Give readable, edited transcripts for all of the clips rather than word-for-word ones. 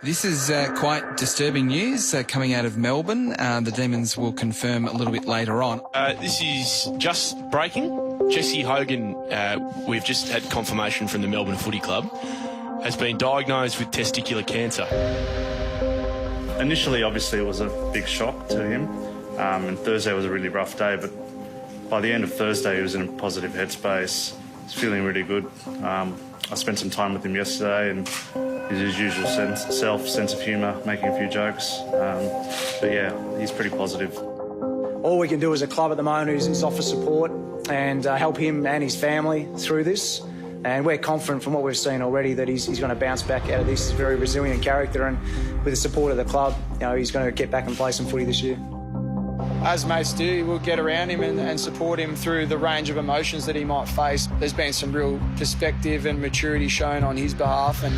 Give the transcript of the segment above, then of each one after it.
This is quite disturbing news coming out of Melbourne. The Demons will confirm a little bit later on. This is just breaking. Jesse Hogan, we've just had confirmation from the Melbourne Footy Club, has been diagnosed with testicular cancer. Initially, obviously, it was a big shock to him, and Thursday was a really rough day, but by the end of Thursday, he was in a positive headspace. He's feeling really good. I spent some time with him yesterday, and his usual sense of humour, making a few jokes. But yeah, he's pretty positive. All we can do as a club at the moment is offer support and help him and his family through this. And we're confident from what we've seen already that he's going to bounce back out of this. He's a very resilient character, and with the support of the club, he's going to get back and play some footy this year. As mates do, we'll get around him and support him through the range of emotions that he might face. There's been some real perspective and maturity shown on his behalf, and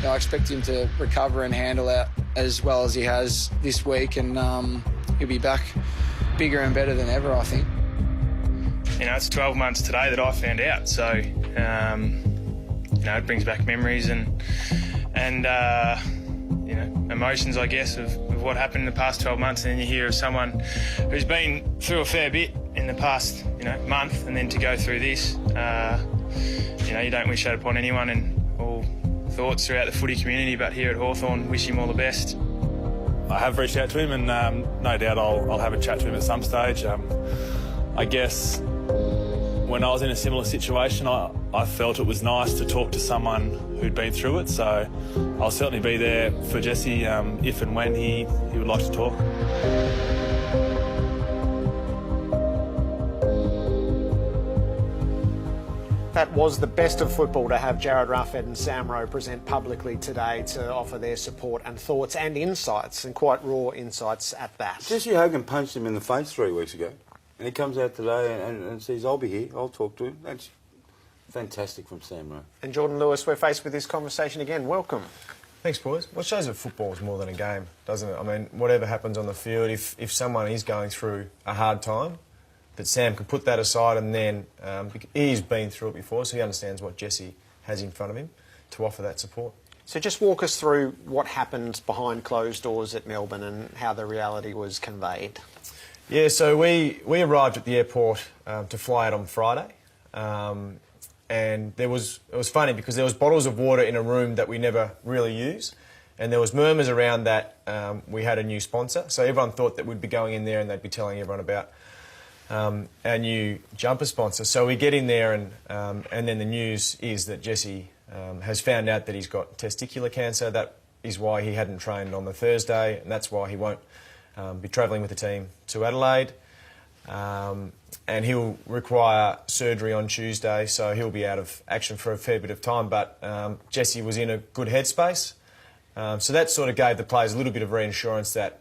I expect him to recover and handle that as well as he has this week, and he'll be back bigger and better than ever, I think. It's 12 months today that I found out, so it brings back memories and emotions, I guess, of what happened in the past 12 months, and then you hear of someone who's been through a fair bit in the past, month, and then to go through this, you don't wish that upon anyone, and all thoughts throughout the footy community, but here at Hawthorn, wish him all the best. I have reached out to him, and no doubt I'll have a chat to him at some stage. I guess when I was in a similar situation, I felt it was nice to talk to someone who'd been through it, so I'll certainly be there for Jesse if and when he would like to talk. That was the best of football to have Jared Ruffhead and Sam Rowe present publicly today to offer their support and thoughts and insights, and quite raw insights at that. Jesse Hogan punched him in the face 3 weeks ago, and he comes out today and says, I'll be here, I'll talk to him. That's fantastic from Sam Rowe. And Jordan Lewis, we're faced with this conversation again. Welcome. Thanks, boys. Well, it shows that football is more than a game, doesn't it? I mean, whatever happens on the field, if someone is going through a hard time, that Sam can put that aside, and then he's been through it before, so he understands what Jesse has in front of him to offer that support. So just walk us through what happened behind closed doors at Melbourne and how the reality was conveyed. Yeah, so we arrived at the airport to fly out on Friday, and it was funny because there was bottles of water in a room that we never really use, and there was murmurs around that we had a new sponsor, so everyone thought that we'd be going in there and they'd be telling everyone about our new jumper sponsor. So we get in there, and then the news is that Jesse has found out that he's got testicular cancer. That is why he hadn't trained on the Thursday, and that's why he won't be travelling with the team to Adelaide. And he'll require surgery on Tuesday, so he'll be out of action for a fair bit of time. But Jesse was in a good headspace, so that sort of gave the players a little bit of reassurance that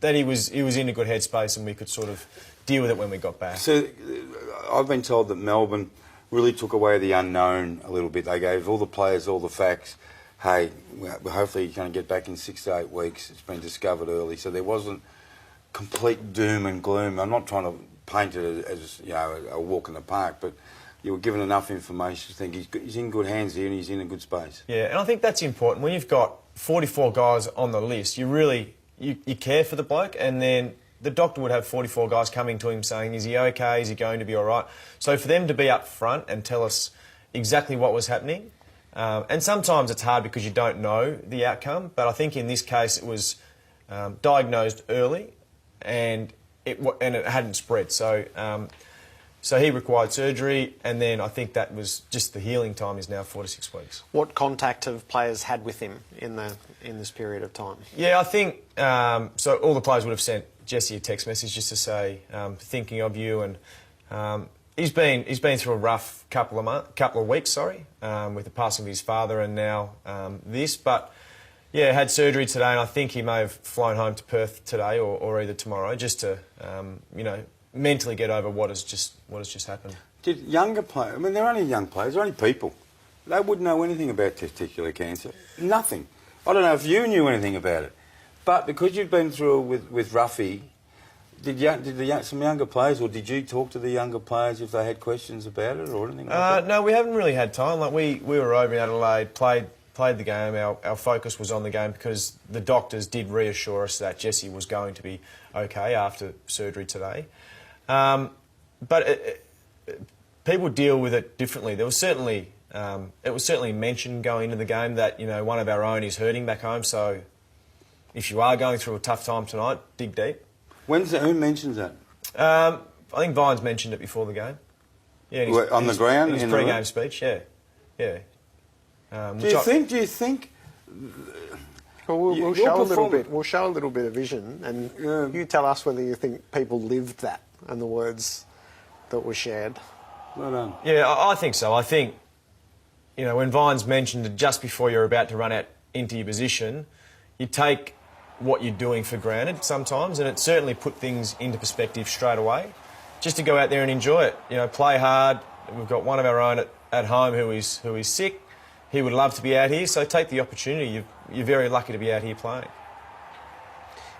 he was in a good headspace, and we could sort of deal with it when we got back. So I've been told that Melbourne really took away the unknown a little bit. They gave all the players all the facts. Hey, hopefully you're going to get back in 6 to 8 weeks. It's been discovered early, so there wasn't complete doom and gloom. I'm not trying to paint it as a walk in the park, but you were given enough information to think he's in good hands here and he's in a good space. Yeah, and I think that's important. When you've got 44 guys on the list, you really you care for the bloke, and then the doctor would have 44 guys coming to him saying, is he okay, is he going to be all right? So for them to be up front and tell us exactly what was happening, and sometimes it's hard because you don't know the outcome, but I think in this case it was diagnosed early and it hadn't spread. So he required surgery, and then I think that was just the healing time is now 4 to 6 weeks. What contact have players had with him in this period of time? Yeah, I think so. All the players would have sent Jesse a text message just to say thinking of you, and he's been through a rough couple of weeks, with the passing of his father, and now this. But yeah, had surgery today, and I think he may have flown home to Perth today or either tomorrow, just to mentally get over what has just happened. Did younger players? I mean, they're only young players. They're only people. They wouldn't know anything about testicular cancer. Nothing. I don't know if you knew anything about it, but because you've been through it with Ruffy, did some younger players, or did you talk to the younger players if they had questions about it or anything like that? No, we haven't really had time. Like we were over in Adelaide, played played the game. Our focus was on the game because the doctors did reassure us that Jesse was going to be okay after surgery today. But people deal with it differently. There was certainly it was certainly mentioned going into the game that, you know, one of our own is hurting back home. So if you are going through a tough time tonight, dig deep. Who mentions that? I think Vines mentioned it before the game. Yeah, on the ground in his pre-game speech. Yeah. Do you think? Well, we'll show a little bit. We'll show a little bit of vision, and you tell us whether you think people lived that and the words that were shared. Well done. Yeah, I think so. I think, you know, when Vines mentioned it just before you're about to run out into your position, you take what you're doing for granted sometimes, and it certainly put things into perspective straight away. Just to go out there and enjoy it, you know, play hard. We've got one of our own at home who is sick. He would love to be out here, so take the opportunity. You're very lucky to be out here playing.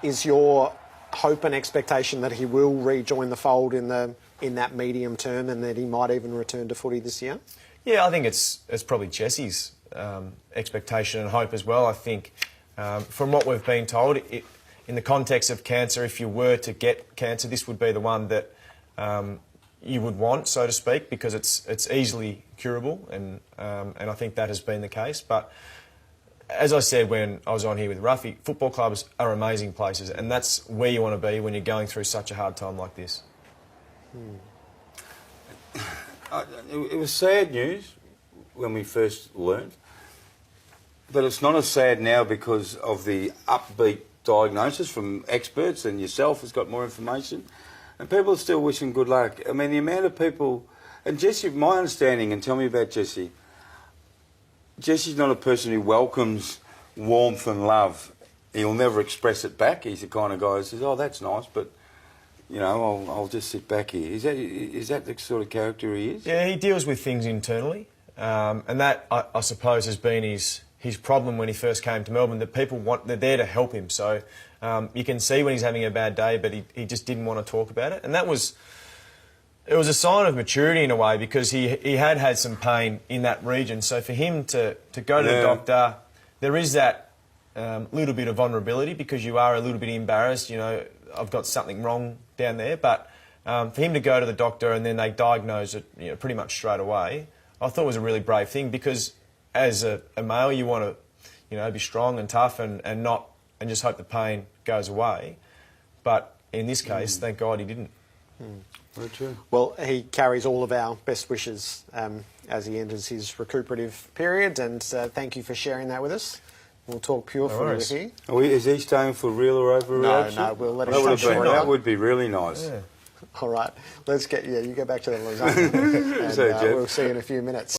Is your hope and expectation that he will rejoin the fold in that medium term, and that he might even return to footy this year? Yeah, I think it's probably Jesse's expectation and hope as well. I think from what we've been told, in the context of cancer, if you were to get cancer, this would be the one that you would want, so to speak, because it's easily curable, and I think that has been the case. But as I said when I was on here with Ruffy, football clubs are amazing places, and that's where you want to be when you're going through such a hard time like this. It was sad news when we first learned, but it's not as sad now because of the upbeat diagnosis from experts, and yourself has got more information, and people are still wishing good luck. I mean, the amount of people, and Jesse, my understanding, and tell me about Jesse, Jesse's not a person who welcomes warmth and love. He'll never express it back. He's the kind of guy who says, oh, that's nice, but, you know, I'll just sit back here. Is that the sort of character he is? Yeah, he deals with things internally, and that, I suppose, has been his problem when he first came to Melbourne, that they're there to help him. So you can see when he's having a bad day, but he just didn't want to talk about it. And it was a sign of maturity in a way, because he had some pain in that region. So for him to go to the doctor, there is that little bit of vulnerability, because you are a little bit embarrassed, you know, I've got something wrong down there. But for him to go to the doctor and then they diagnose it, you know, pretty much straight away, I thought it was a really brave thing, because as a male, you want to, you know, be strong and tough and just hope the pain goes away. But in this case, thank God he didn't. Very true. Well, he carries all of our best wishes as he enters his recuperative period, and thank you for sharing that with us. We'll talk pure footy with you. Is he staying for real or overreaction? No, we'll let him that would be really nice. Yeah. All right, let's get you go back to the lasagna, and we'll see you in a few minutes.